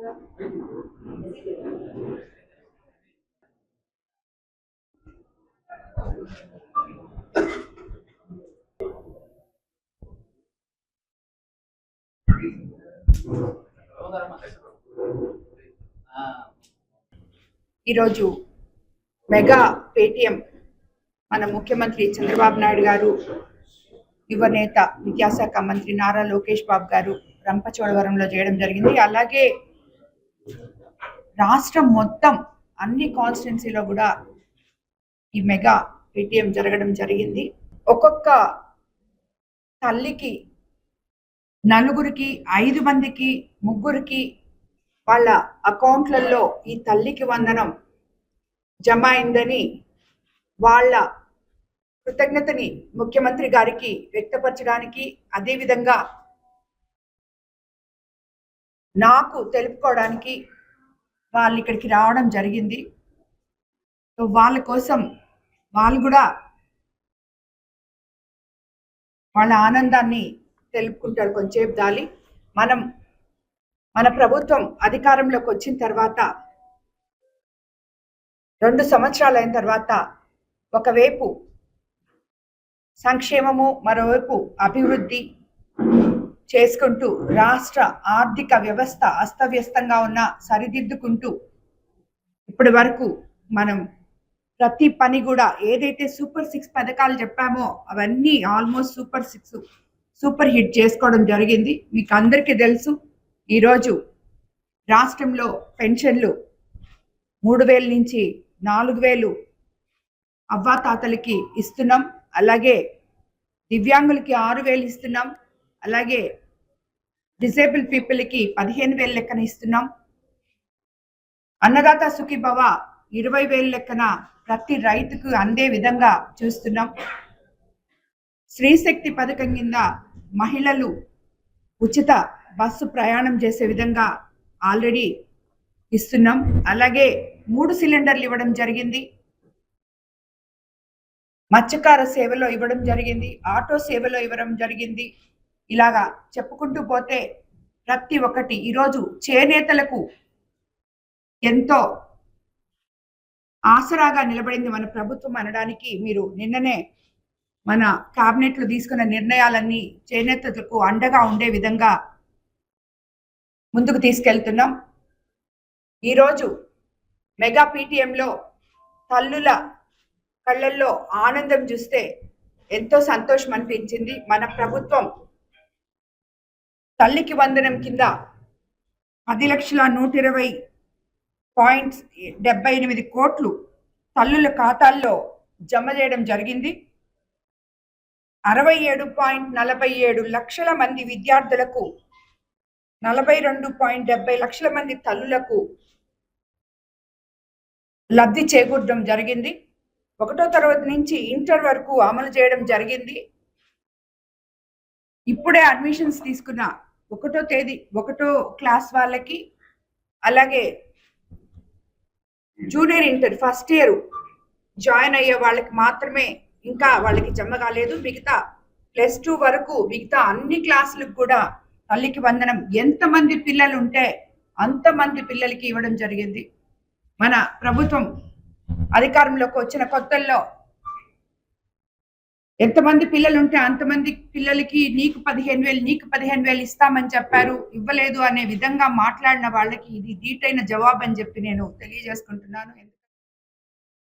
ఈరోజు mega Paytm మన ముఖ్యమంత్రి చంద్రబాబు నాయుడు గారు, యువనేత విద్యాశాఖ మంత్రి నారా లోకేష్ బాబు గారు రంపచోడవరంలో చేయడం జరిగింది. అలాగే రాష్ట్రం మొత్తం అన్ని కాన్స్టిట్యున్సీలో కూడా ఈ మెగా పేటిఎం జరగడం జరిగింది. ఒక్కొక్క తల్లికి 4 5 మందికి 3 వాళ్ళ అకౌంట్లలో ఈ తల్లికి వందనం జమ అయిందని వాళ్ళ కృతజ్ఞతని ముఖ్యమంత్రి గారికి వ్యక్తపరచడానికి, అదేవిధంగా నాకు తెలుపుకోవడానికి వాళ్ళు ఇక్కడికి రావడం జరిగింది. వాళ్ళ కోసం వాళ్ళు కూడా వాళ్ళ ఆనందాన్ని తెలుపుకుంటారు. కొంచెంసేపు దాలి మన ప్రభుత్వం అధికారంలోకి వచ్చిన తర్వాత 2 సంవత్సరాలు అయిన తర్వాత ఒకవైపు సంక్షేమము, మరోవైపు అభివృద్ధి చేసుకుంటూ రాష్ట్ర ఆర్థిక వ్యవస్థ అస్తవ్యస్తంగా ఉన్న సరిదిద్దుకుంటూ ఇప్పటి వరకు మనం ప్రతి పని కూడా ఏదైతే సూపర్ 6 పథకాలు చెప్పామో అవన్నీ ఆల్మోస్ట్ సూపర్ హిట్ చేసుకోవడం జరిగింది. మీకు అందరికీ తెలుసు, ఈరోజు రాష్ట్రంలో పెన్షన్లు 3000 నుంచి 4000 అవ్వాతాతలకి ఇస్తున్నాం. అలాగే దివ్యాంగులకి 6000 ఇస్తున్నాం. అలాగే డిసేబుల్ పీపుల్కి 15000 లెక్కన ఇస్తున్నాం. అన్నదాత సుఖీభవ 20000 లెక్కన ప్రతి రైతుకు అందే విధంగా చూస్తున్నాం. స్త్రీశక్తి పథకం కింద మహిళలు ఉచిత బస్సు ప్రయాణం చేసే విధంగా ఆల్రెడీ ఇస్తున్నాం. అలాగే 3 సిలిండర్లు ఇవ్వడం జరిగింది. మత్స్యకార సేవలో ఇవ్వడం జరిగింది. ఆటో సేవలో ఇవ్వడం జరిగింది. ఇలాగా చెప్పుకుంటూ పోతే ప్రతి ఒక్కటి ఈరోజు చేనేతలకు ఎంతో ఆసరాగా నిలబడింది మన ప్రభుత్వం అనడానికి మీరు నిన్ననే మన క్యాబినెట్లు తీసుకున్న నిర్ణయాలన్నీ చేనేతలకు అండగా ఉండే విధంగా ముందుకు తీసుకెళ్తున్నాం. ఈరోజు మెగా పీటీఎంలో తల్లుల కళ్ళల్లో ఆనందం చూస్తే ఎంతో సంతోషం అనిపించింది. మన ప్రభుత్వం తల్లికి వందనం కింద 10,120.78 కోట్లు తల్లుల ఖాతాల్లో జమ చేయడం జరిగింది. 67.47 లక్షల మంది విద్యార్థులకు, 42.70 లక్షల మంది తల్లులకు లబ్ధి చేకూర్చడం జరిగింది. 1వ తరగతి నుంచి ఇంటర్ వరకు అమలు చేయడం జరిగింది. ఇప్పుడే అడ్మిషన్స్ తీసుకున్న 1వ క్లాస్ వాళ్ళకి, అలాగే junior inter first year join అయ్యే వాళ్ళకి మాత్రమే ఇంకా వాళ్ళకి జమ కాలేదు. మిగతా +2 వరకు మిగతా అన్ని క్లాసులకు కూడా తల్లికి వందనం ఎంతమంది పిల్లలు ఉంటే అంతమంది పిల్లలకి ఇవ్వడం జరిగింది. మన ప్రభుత్వం అధికారంలోకి వచ్చిన కొత్తల్లో ఎంతమంది పిల్లలు ఉంటే అంతమంది పిల్లలకి నీకు 15000 ఇస్తామని చెప్పారు, ఇవ్వలేదు అనే విధంగా మాట్లాడిన వాళ్ళకి ఇది దీటైన జవాబు అని చెప్పి నేను తెలియజేసుకుంటున్నాను.